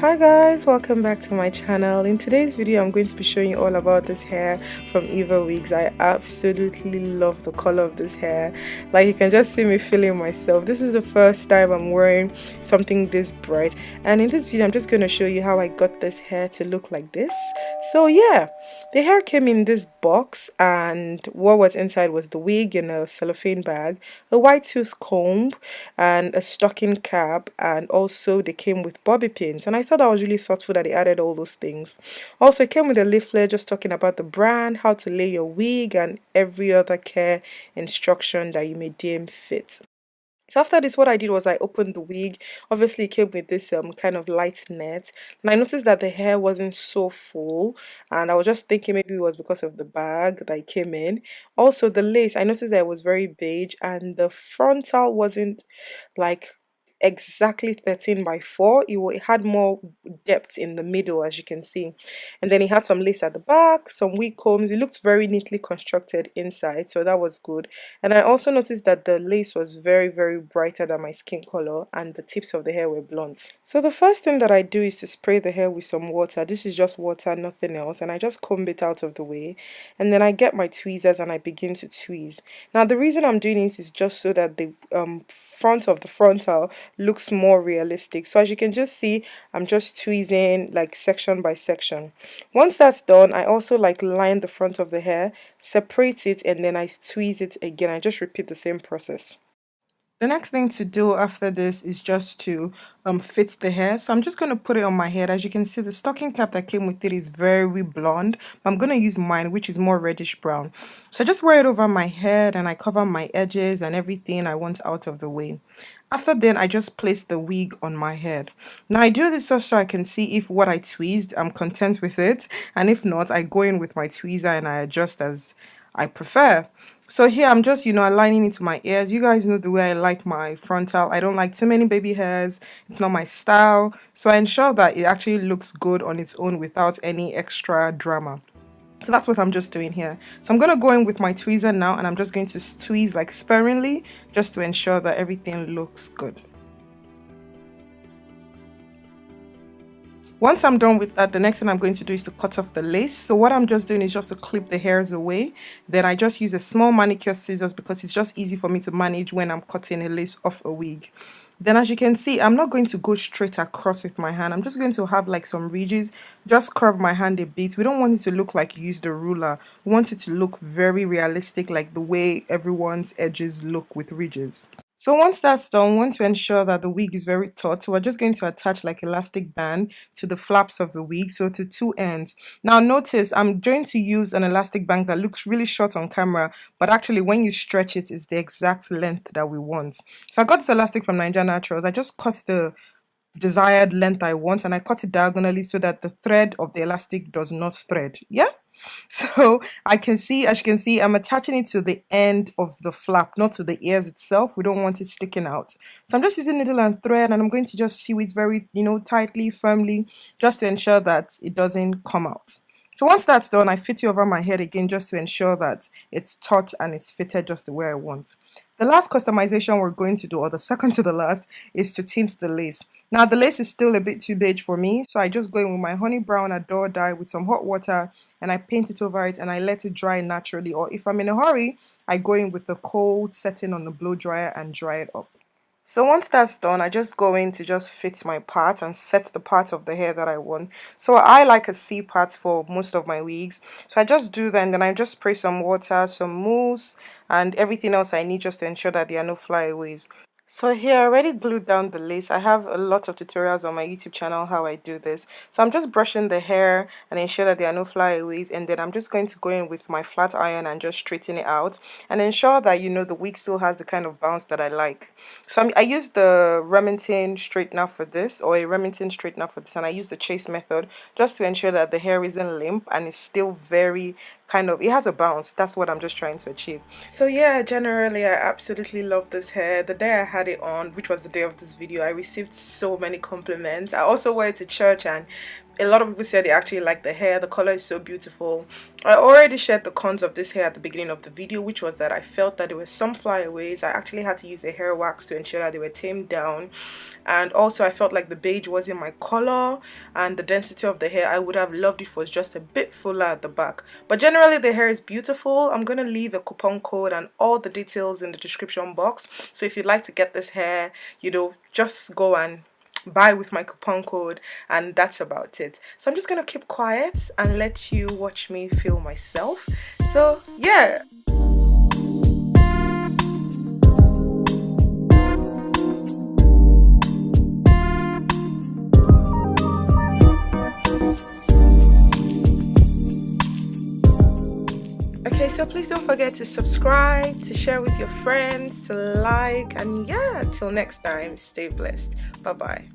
Hi guys, welcome back to my channel. In today's video I'm going to be showing you all about this hair from EvaWigs. I absolutely love the color of this hair. Like, you can just see me feeling myself. This is the first time I'm wearing something this bright, and in this video I'm just going to show you how I got this hair to look like this. So yeah, the hair came in this box, and what was inside was the wig in a cellophane bag, a white tooth comb, and a stocking cap, and also they came with bobby pins. And I thought that was really thoughtful that they added all those things. Also, it came with a leaflet just talking about the brand, how to lay your wig, and every other care instruction that you may deem fit. So after this, what I did was I opened the wig. Obviously, it came with this kind of light net, and I noticed that the hair wasn't so full, and I was just thinking maybe it was because of the bag that it came in. Also, the lace, I noticed that it was very beige, and the frontal wasn't like exactly 13 by 4. It had more depth in the middle, as you can see, and then it had some lace at the back, some wig combs. It looked very neatly constructed inside, so that was good. And I also noticed that the lace was very brighter than my skin color, and the tips of the hair were blunt. So the first thing that I do is to spray the hair with some water. This is just water, nothing else, and I just comb it out of the way, and then I get my tweezers and I begin to tweeze. Now the reason I'm doing this is just so that the front of the frontal looks more realistic. So as you can just see, I'm just tweezing like section by section. Once that's done, I also like line the front of the hair, separate it, and then I tweeze it again. I just repeat the same process. The next thing to do after this is just to fit the hair. So I'm just going to put it on my head. As you can see, the stocking cap that came with it is very blonde. I'm going to use mine, which is more reddish brown. So I just wear it over my head, and I cover my edges and everything I want out of the way. After then, I just place the wig on my head. Now I do this just so I can see if what I tweezed, I'm content with it, and if not, I go in with my tweezer and I adjust as I prefer. So here I'm just, aligning it to my ears. You guys know the way I like my frontal. I don't like too many baby hairs. It's not my style. So I ensure that it actually looks good on its own without any extra drama. So that's what I'm just doing here. So I'm going to go in with my tweezer now, and I'm just going to tweeze like sparingly just to ensure that everything looks good. Once I'm done with that, the next thing I'm going to do is to cut off the lace. So what I'm just doing is just to clip the hairs away. Then I just use a small manicure scissors because it's just easy for me to manage when I'm cutting a lace off a wig. Then as you can see, I'm not going to go straight across with my hand. I'm just going to have like some ridges, just curve my hand a bit. We don't want it to look like you used a ruler. We want it to look very realistic, like the way everyone's edges look with ridges. So once that's done, we want to ensure that the wig is very taut. So we're just going to attach like elastic band to the flaps of the wig, so to two ends. Now notice I'm going to use an elastic band that looks really short on camera, but actually when you stretch it, it's the exact length that we want. So I got this elastic from Nigeria Naturals. I just cut the desired length I want, and I cut it diagonally so that the thread of the elastic does not thread. Yeah. So I can see, as you can see, I'm attaching it to the end of the flap, not to the ears itself. We don't want it sticking out. So I'm just using needle and thread, and I'm going to just sew it very, tightly, firmly, just to ensure that it doesn't come out. So once that's done, I fit it over my head again just to ensure that it's taut and it's fitted just the way I want. The last customization we're going to do, or the second to the last, is to tint the lace. Now the lace is still a bit too beige for me, so I just go in with my honey brown Adore dye with some hot water, and I paint it over it and I let it dry naturally. Or if I'm in a hurry, I go in with the cold setting on the blow dryer and dry it up. So once that's done, I just go in to just fit my part and set the part of the hair that I want. So I like a C part for most of my wigs. So I just do that, and then I just spray some water, some mousse, and everything else I need just to ensure that there are no flyaways. So here I already glued down the lace. I have a lot of tutorials on my YouTube channel how I do this. So I'm just brushing the hair and ensure that there are no flyaways, and then I'm just going to go in with my flat iron and just straighten it out and ensure that the wig still has the kind of bounce that I like. So I use the Remington straightener for this, or a Remington straightener for this, and I use the chase method just to ensure that the hair isn't limp and it's still very it has a bounce. That's what I'm just trying to achieve. So yeah, generally I absolutely love this hair. The day I had it on, which was the day of this video, I received so many compliments. I also wore it to church and a lot of people said they actually like the hair. The color is so beautiful. I already shared the cons of this hair at the beginning of the video, which was that I felt that there were some flyaways. I actually had to use a hair wax to ensure that they were tamed down, and also I felt like the beige wasn't my color, and the density of the hair, I would have loved if it was just a bit fuller at the back. But generally the hair is beautiful. I'm gonna leave a coupon code and all the details in the description box, so if you'd like to get this hair, you know, just go and buy with my coupon code, and that's about it. So I'm just gonna keep quiet and let you watch me feel myself. So yeah. Okay, so please don't forget to subscribe, to share with your friends, to like, and yeah, until next time, stay blessed. Bye bye.